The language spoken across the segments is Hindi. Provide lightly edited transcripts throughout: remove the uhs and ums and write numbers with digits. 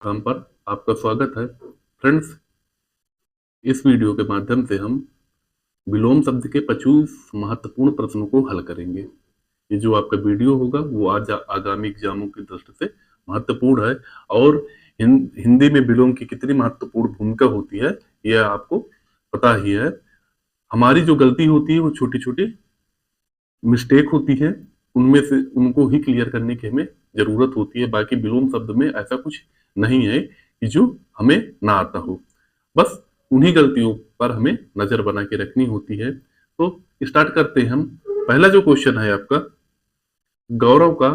काम पर आपका स्वागत है। फ्रेंड्स, इस वीडियो के माध्यम से हम विलोम शब्द के 25 महत्वपूर्ण प्रश्नों को हल करेंगे। ये जो आपका वीडियो होगा वो आज आगामी एग्जामों की दृष्टि से महत्वपूर्ण है और हिंदी में विलोम की कितनी महत्वपूर्ण भूमिका होती है यह आपको पता ही है। हमारी जो गलती होती है वो छोटी छोटी मिस्टेक होती है, उनमें से उनको ही क्लियर करने की हमें जरूरत होती है। बाकी विलोम शब्द में ऐसा कुछ नहीं है कि जो हमें ना आता हो, बस उन्हीं गलतियों पर हमें नजर बना के रखनी होती है। तो स्टार्ट करते हैं हम। पहला जो क्वेश्चन है आपका, गौरव का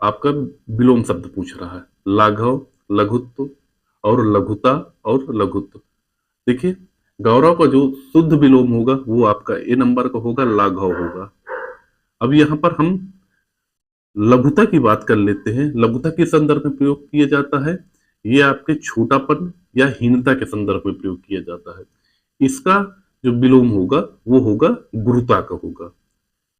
आपका विलोम शब्द पूछ रहा है। लाघव, लघुत्व और लघुता और लघुत्व। देखिए, गौरव का जो शुद्ध विलोम होगा वो आपका ए नंबर का होगा, लाघव होगा। अब यहाँ पर हम लघुता की बात कर लेते हैं। लघुता के संदर्भ में प्रयोग किया जाता है, ये आपके छोटापन या हीनता के संदर्भ में प्रयोग किया जाता है। इसका जो विलोम होगा वो होगा गुरुता का होगा,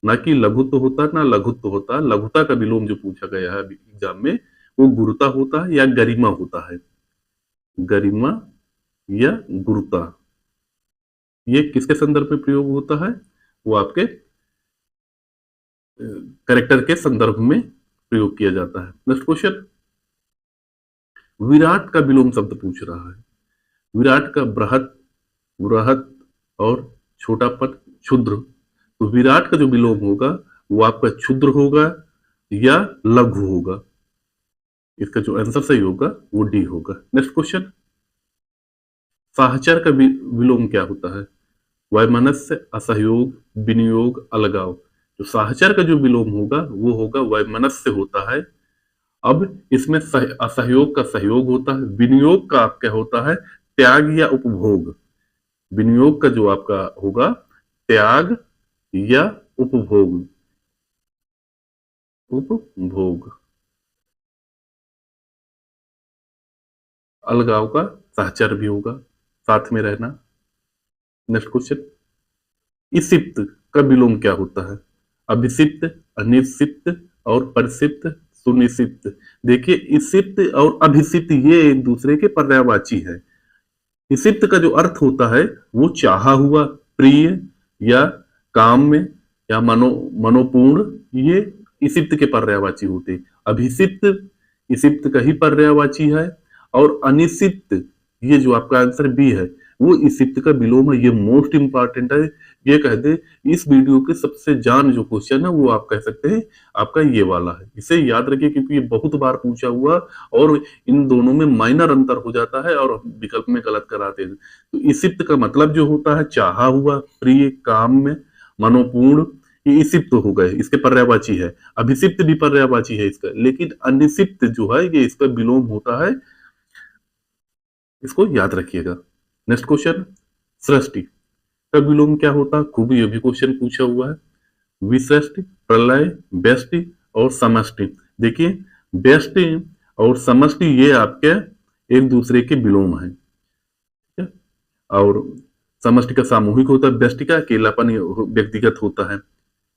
ना कि लघुत्व होता ना लघुत्व होता। लघुता का विलोम जो पूछा गया है एग्जाम में वो गुरुता होता है या गरिमा होता है। गरिमा या गुरुता, ये किसके संदर्भ में प्रयोग होता है? वो आपके कैरेक्टर के संदर्भ में प्रयोग किया जाता है। नेक्स्ट क्वेश्चन, विराट का विलोम शब्द पूछ रहा है। विराट का बृहत, बृहत और छोटापन, क्षुद्र। तो विराट का जो विलोम होगा वो आपका क्षुद्र होगा या लघु होगा। इसका जो आंसर सही होगा वो डी होगा। नेक्स्ट क्वेश्चन, साहचर का विलोम क्या होता है? वैमनस्य, असहयोग, विनियोग, अलगाव। जो साहचर का जो विलोम होगा वो होगा वैमनस्य होता है। अब इसमें असहयोग का सहयोग होता है, विनियोग का आपका होता है त्याग या उपभोग। विनियोग का जो आपका होगा त्याग या उपभोग, उपभोग। अलगाव का सहचर भी होगा, साथ में रहना। नेक्स्ट क्वेश्चन, इसिप्त का विलोम क्या होता है? अभिसिप्त, अनिसिप्त और परिसिप्त, सुनिसिप्त। देखिए, इसिप्त और अभिसिप्त ये एक दूसरे के पर्यायवाची है। इसिप्त का जो अर्थ होता है वो चाहा हुआ, प्रिय या काम में या मनोपूर्ण, ये इसिप्त के पर्यायवाची होते। अभिसिप्त इसिप्त का ही पर्यायवाची है और अनिसिप्त, ये जो आपका आंसर बी है वो इसिप्त का विलोम है। ये मोस्ट इंपॉर्टेंट है। ये कह दे, इस वीडियो के सबसे जान जो क्वेश्चन है वो आप कह सकते हैं आपका ये वाला है। इसे याद रखिए क्योंकि ये बहुत बार पूछा हुआ और इन दोनों में माइनर अंतर हो जाता है और विकल्प में गलत कराते हैं। तो इसिप्त का मतलब जो होता है चाहा हुआ, प्रिय, काम में, मनोपूर्ण, ये इसिप्त हो गए, इसके पर्यायवाची है। अभिसिप्त भी पर्यायवाची है इसका, लेकिन अनिसिप्त जो है ये इसका विलोम होता है। इसको याद रखिएगा। नेक्स्ट क्वेश्चन, सृष्टि का विलोम क्या होता है? खूब ये भी क्वेश्चन पूछा हुआ है। विसृष्टि, प्रलय, व्यष्टि और समष्टि। देखिए, व्यष्टि और समष्टि ये आपके एक दूसरे के विलोम है। और समष्टि का सामूहिक होता है, व्यष्टि का अकेलापन व्यक्तिगत होता है।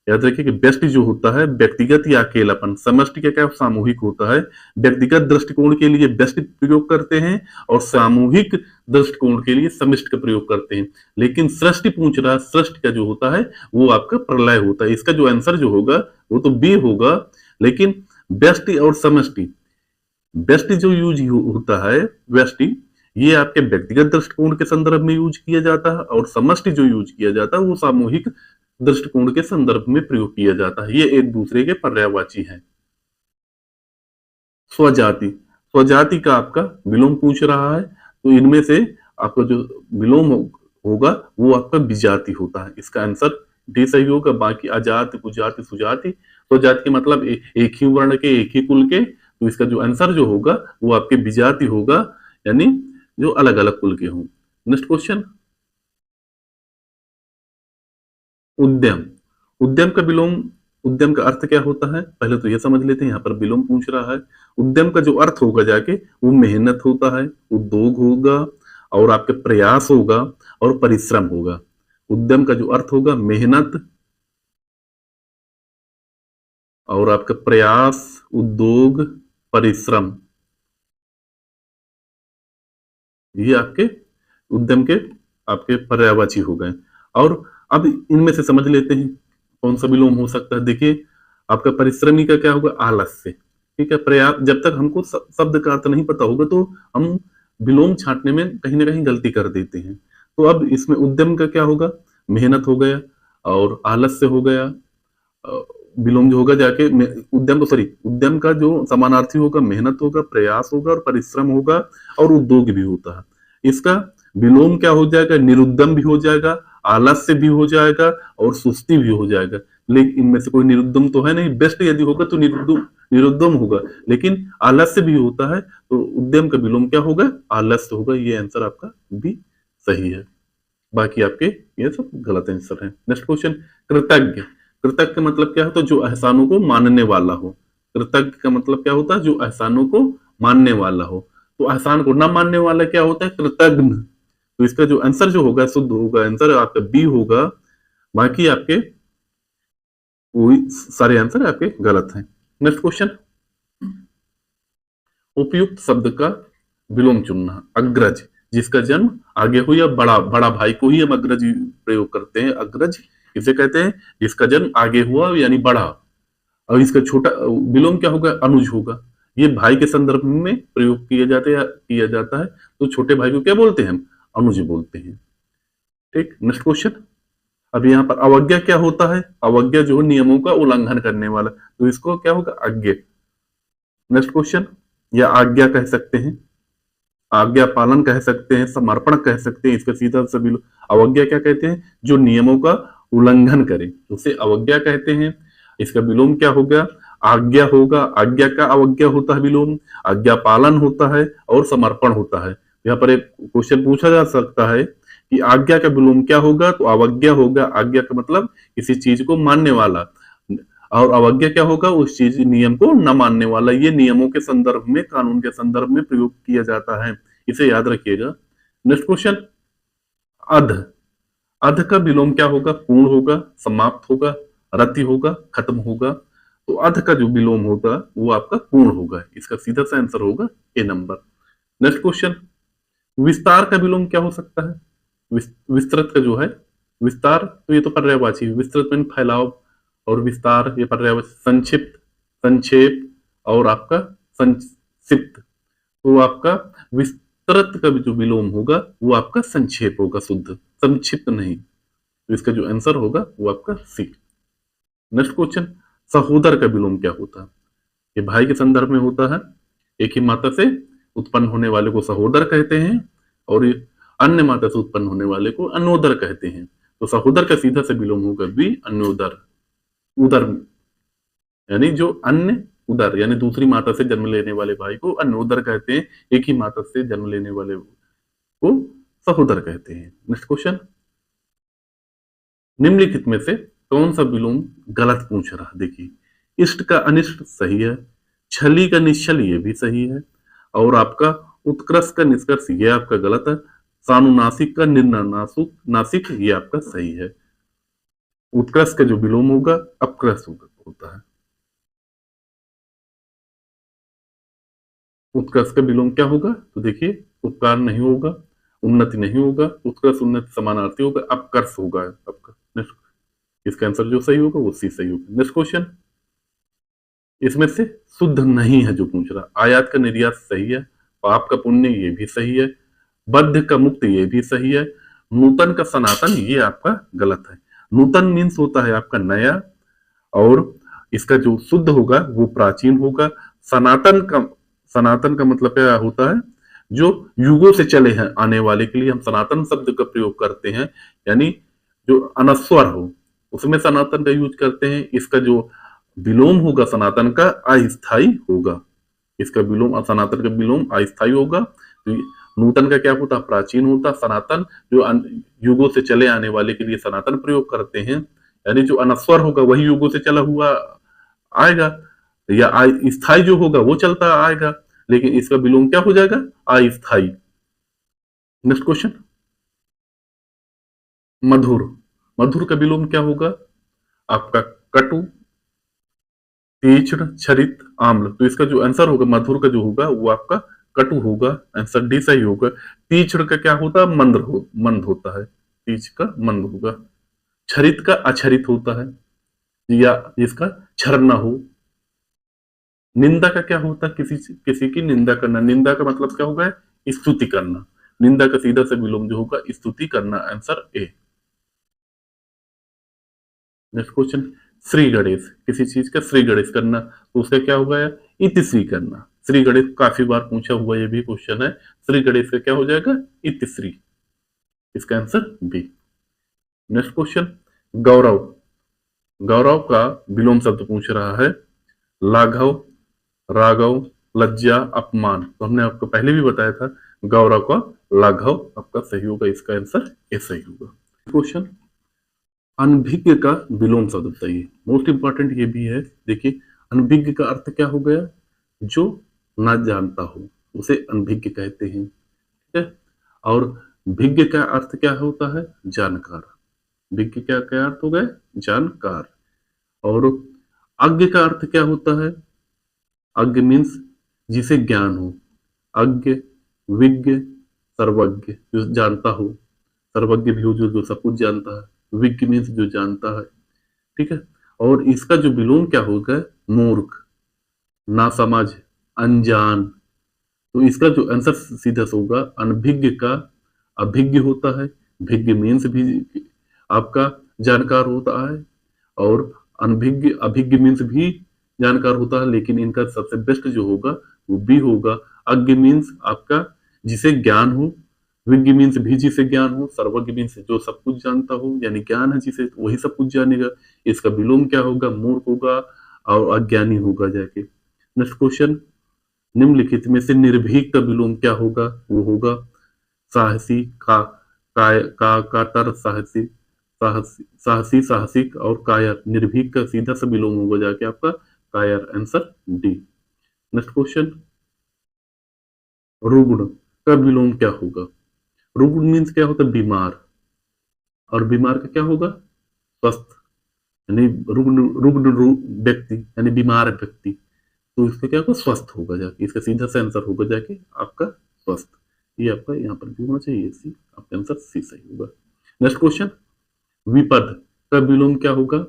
याद रखिए कि व्यष्टि जो होता है व्यक्तिगत या अकेलापन, समष्टि का क्या सामूहिक होता है। व्यक्तिगत दृष्टिकोण के लिए व्यष्टि प्रयोग करते हैं और सामूहिक दृष्टिकोण के लिए समष्टि का प्रयोग करते हैं। लेकिन सृष्टि पूछ रहा है, सृष्टि का जो होता है वो आपका प्रलय होता है। इसका जो आंसर जो होगा वो तो बी होगा। लेकिन व्यष्टि और समष्टि, व्यष्टि जो यूज होता है, व्यष्टि ये आपके व्यक्तिगत दृष्टिकोण के संदर्भ में यूज किया जाता है और समष्टि जो यूज किया जाता है वो सामूहिक दृष्टिकोण के संदर्भ में प्रयोग किया जाता है। ये एक दूसरे के पर्यायवाची हैं। स्वजाति, स्वजाति का आपका विलोम पूछ रहा है, तो इनमें से आपका जो विलोम होगा वो आपका विजाति होता है। इसका आंसर डी सही होगा। बाकी अजाति, कुजाति, सुजाति, स्वजाति के मतलब एक ही वर्ण के, एक ही कुल के। तो इसका जो आंसर जो होगा वो आपके विजाति होगा, यानी जो अलग अलग कुल के हों। नेक्स्ट क्वेश्चन, उद्यम। उद्यम का विलोम, उद्यम का अर्थ क्या होता है पहले तो ये समझ लेते हैं। यहाँ पर विलोम पूछ रहा है। उद्यम का जो अर्थ होगा जाके वो मेहनत होता है, उद्योग होगा और आपके प्रयास होगा और परिश्रम होगा। उद्यम का जो अर्थ होगा मेहनत और आपका प्रयास, उद्योग, परिश्रम। ये आपके उद्यम के आपके पर्यायवाची हो गए। और अब इनमें से समझ लेते हैं कौन सा विलोम हो सकता है। देखिए आपका परिश्रमी का क्या होगा, आलस्य। ठीक है, प्रयास। जब तक हमको शब्द का अर्थ नहीं पता होगा तो हम विलोम छांटने में कहीं ना कहीं गलती कर देते हैं। तो अब इसमें उद्यम का क्या होगा, मेहनत हो गया, और आलस्य हो गया। विलोम जो होगा जाके उद्यम तो सॉरी उद्यम का जो समानार्थी होगा मेहनत होगा, प्रयास होगा और परिश्रम होगा, और उद्योग भी होता है। इसका विलोम क्या हो जाएगा, निरुद्यम भी हो जाएगा, आलस्य भी हो जाएगा और सुस्ती भी हो जाएगा। लेकिन इनमें से कोई निरुद्यम तो है नहीं। बेस्ट यदि होगा तो निरुद्यम होगा, लेकिन आलस्य भी होता है तो उद्यम का विलोम क्या होगा, आलस्य होगा। ये आंसर आपका भी सही है। बाकी आपके ये सब गलत आंसर है। नेक्स्ट क्वेश्चन, कृतज्ञ। कृतज्ञ का मतलब क्या होता है, जो एहसानों को मानने वाला हो। कृतज्ञ का मतलब क्या होता है, जो एहसानों को मानने वाला हो। तो एहसान को न मानने वाला क्या होता है, कृतज्ञ। तो इसका जो आंसर जो होगा शुद्ध होगा, आंसर आपका बी होगा। बाकी आपके वही सारे आंसर आपके गलत हैं। नेक्स्ट क्वेश्चन, उपयुक्त शब्द का विलोम चुनना। अग्रज, जिसका जन्म आगे हो या बड़ा, बड़ा भाई को ही हम अग्रज प्रयोग करते हैं। अग्रज इसे कहते हैं जिसका जन्म आगे हुआ यानी बड़ा। और इसका छोटा विलोम क्या होगा, अनुज होगा। ये भाई के संदर्भ में प्रयोग किया जाता है। तो छोटे भाई को क्या बोलते हैं हम, अनुज बोलते हैं। ठीक, नेक्स्ट क्वेश्चन। अब यहाँ पर अवज्ञा क्या होता है, अवज्ञा जो नियमों का उल्लंघन करने वाला, तो इसको क्या होगा, अज्ञा। नेक्स्ट क्वेश्चन, या आज्ञा कह सकते हैं, आज्ञा पालन कह सकते हैं, समर्पण कह सकते हैं। इसका सीधा सभी लोग अवज्ञा क्या कहते हैं, जो नियमों का उल्लंघन करे उसे अवज्ञा कहते हैं। इसका विलोम क्या होगा, आज्ञा होगा। आज्ञा का अवज्ञा होता है विलोम, आज्ञा पालन होता है और समर्पण होता है। यहाँ पर एक क्वेश्चन पूछा जा सकता है कि आज्ञा का विलोम क्या होगा, तो अवज्ञा होगा। आज्ञा का मतलब किसी चीज को मानने वाला, और अवज्ञा क्या होगा, उस चीज नियम को न मानने वाला। ये नियमों के संदर्भ में, कानून के संदर्भ में प्रयोग किया जाता है, इसे याद रखिएगा। नेक्स्ट क्वेश्चन, अध। अध का विलोम क्या होगा, पूर्ण होगा, समाप्त होगा, रति होगा, खत्म होगा। तो अध का जो विलोम होगा वो आपका पूर्ण होगा। इसका सीधा सा आंसर होगा ए नंबर। नेक्स्ट क्वेश्चन, विस्तार का विलोम क्या हो सकता है, विस्तृत का जो है विस्तार, तो ये तो पर्यायवाची। विस्तृत में फैलाव, और विस्तार ये पर्यायवाची। संक्षिप्त, संक्षेप, और आपका संक्षिप्त। तो आपका विस्तृत का जो विलोम होगा वो आपका संक्षेप होगा, शुद्ध, संक्षिप्त नहीं। तो इसका जो आंसर होगा वो आपका सी। नेक्स्ट क्वेश्चन, सहोदर का विलोम क्या होता है, ये भाई के संदर्भ में होता है। एक ही माता से उत्पन्न होने वाले को सहोदर कहते हैं, और अन्य माता से उत्पन्न होने वाले को अन्योदर कहते हैं। तो सहोदर का सीधा से विलोम होगा बी, अन्योदर। उदर यानी जो अन्य, उदर यानी दूसरी माता से जन्म लेने वाले भाई को अन्योदर कहते हैं। एक ही माता से जन्म लेने वाले को सहोदर कहते हैं। नेक्स्ट क्वेश्चन, निम्नलिखित में से कौन सा विलोम गलत पूछ रहा है। देखिए, इष्ट का अनिष्ट सही है, छली का निश्चल ये भी सही है, और आपका उत्कृष्ट का निष्कर्ष ये आपका गलत है। सानुनासिक का निर्नासुक नासिक ये आपका सही है। उत्कृष्ट का जो विलोम होगा अपकृष्ट होता है। उत्कर्ष का विलोम क्या होगा, तो देखिए उपकार नहीं होगा, उन्नति नहीं होगा, उत्कर्ष उन्नति समानार्थी होगा, अपकर्ष होगा आपका। नेक्स्ट, इसका आंसर जो सही होगा वो सी सही होगा। नेक्स्ट क्वेश्चन, इसमें से शुद्ध नहीं है जो पूछ रहा। आयात का निर्यात सही है, पाप का पुण्य ये भी सही है, बद्ध का मुक्त ये भी सही है, नूतन का सनातन ये आपका गलत है। नूतन मीन्स होता है आपका नया, और इसका जो शुद्ध होगा वो प्राचीन होगा। सनातन का मतलब क्या होता है, जो युगों से चले हैं आने वाले के लिए हम सनातन शब्द का प्रयोग करते हैं। यानी जो अनस्वर हो उसमें सनातन का यूज करते हैं। इसका जो विलोम होगा सनातन का अस्थाई होगा। इसका विलोम, सनातन का विलोम अस्थाई होगा। तो नूतन का क्या होता है, प्राचीन होता। सनातन जो युगों से चले आने वाले के लिए सनातन प्रयोग करते हैं। यानी जो अनस्वर होगा वही युगों से चला हुआ आएगा, या स्थाई जो होगा वो चलता आएगा, लेकिन इसका विलोम क्या हो जाएगा, अस्थाई। नेक्स्ट क्वेश्चन, मधुर। मधुर का विलोम क्या होगा आपका, कटु, तीक्ष्ण, छरित, आम्ल। तो इसका जो आंसर होगा मधुर का जो होगा वो आपका कटु होगा, आंसर डी सही होगा। तीक्ष्ण का क्या होता है? मंद होता है, तीक्ष्ण का मंद होगा। छरित का अछरित होता है, या जिसका छर न हो। निंदा का क्या होता है? किसी की निंदा करना। निंदा का मतलब क्या होगा? स्तुति करना। निंदा का सीधा से विलोम जो होगा स्तुति करना, answer A. Next question, Shri Ganesh, किसी चीज का श्री गणेश करना, तो उसका क्या होगा? इति श्री करना। श्री गणेश काफी बार पूछा हुआ ये भी क्वेश्चन है। श्री गणेश का क्या हो जाएगा? इति श्री, इसका आंसर बी। नेक्स्ट क्वेश्चन, गौरव, गौरव का विलोम शब्द पूछ रहा है। लाघव, राघव, लज्जा, अपमान, तो हमने आपको पहले भी बताया था गौरव का लाघव आपका सही होगा, इसका आंसर ए सही होगा। क्वेश्चन, अनभिज्ञ का विलोम शब्द बताइए। मोस्ट इंपॉर्टेंट ये भी है, देखिए अनभिज्ञ का अर्थ क्या हो गया? जो ना जानता हो उसे अनभिज्ञ कहते हैं, ठीक है। और भिज्ञ का अर्थ क्या होता है? जानकार। भिज्ञ क्या क्या अर्थ हो गए? जानकार। और अज्ञ का अर्थ क्या होता है? अज्ञ मीन्स जिसे ज्ञान हो। अज्ञ, विज्ञ, सर्वज्ञ, जो जानता हो। सर्वज्ञ भी हो जो सब कुछ जानता है। विज्ञ मीन्स जो जानता है, ठीक है। और इसका जो विलोम क्या होगा? मूर्ख, नासमझ, अनजान। तो इसका जो आंसर सीधा से होगा अनभिज्ञ का अभिज्ञ होता है। भिज्ञ मीन्स भी आपका जानकार होता है, और अनभिज्ञ अभिज्ञ मीन्स भी जानकार होता है, लेकिन इनका सबसे बेस्ट जो होगा वो बी होगा। अज्ञ मीन्स आपका जिसे ज्ञान हो। विज्ञ मीन्स भी जिसे ज्ञान हो। सर्वज्ञ मीन्स जो सब कुछ जानता हो, यानी ज्ञान है जिसे, वही सब कुछ जानेगा। इसका विलोम क्या होगा? मूर्ख होगा और अज्ञानी होगा जाके। नेक्स्ट क्वेश्चन, निम्नलिखित में से निर्भीक का विलोम क्या होगा? वो होगा साहसी, कातर, साहसी, साहसी, साहसिक और कायर। निर्भीक का सीधा सा विलोम होगा जाके आपका कायर, आंसर डी। नेक्स्ट क्वेश्चन, रुग्ण का विलोम क्या होगा? रुग्ण मीन्स क्या होता है? बीमार। और बीमार का क्या होगा? स्वस्थ, यानी रुग्ण, व्यक्ति यानी बीमार व्यक्ति, तो इसका क्या होगा? स्वस्थ होगा जाके, इसका सीधा सा आंसर होगा जाके आपका स्वस्थ। ये आपका यहाँ पर भी होना चाहिए सी, आपका आंसर सी सही होगा। नेक्स्ट क्वेश्चन, विपद का विलोम क्या होगा?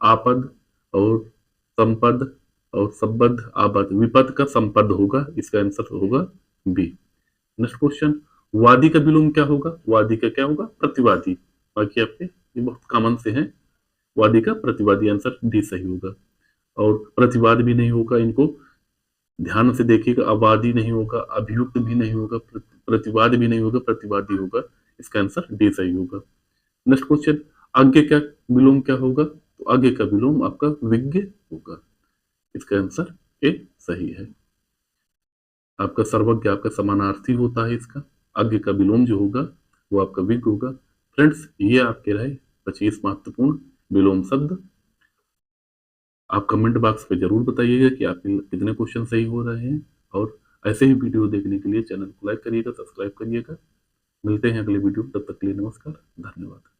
आपद और संपद और सबद, आपद। विपद का संपद होगा, इसका आंसर होगा बी। नेक्स्ट क्वेश्चन, वादी का विलोम क्या होगा? वादी का क्या होगा? प्रतिवादी। बाकी आपके ये बहुत कॉमन से हैं। वादी का प्रतिवादी, आंसर डी सही होगा। और प्रतिवाद भी नहीं होगा, इनको ध्यान से देखिएगा। अवादी नहीं होगा, अभियुक्त भी नहीं होगा, प्रतिवाद भी नहीं होगा, प्रतिवादी होगा, इसका आंसर डी सही होगा। नेक्स्ट क्वेश्चन, अज्ञ का विलोम क्या होगा? तो अज्ञ का विलोम आपका विज्ञ होगा, इसका आंसर ए सही है। आपका सर्वज्ञ आपका समानार्थी होता है इसका। अज्ञ का विलोम जो होगा वो आपका विज्ञ होगा। फ्रेंड्स, ये आपके रहे 25 महत्वपूर्ण विलोम शब्द। आप कमेंट बॉक्स पे जरूर बताइएगा कि आपके कितने क्वेश्चन सही हो रहे हैं, और ऐसे ही वीडियो देखने के लिए चैनल को लाइक करिएगा, सब्सक्राइब करिएगा। मिलते हैं अगले वीडियो, तब तक के लिए नमस्कार, धन्यवाद।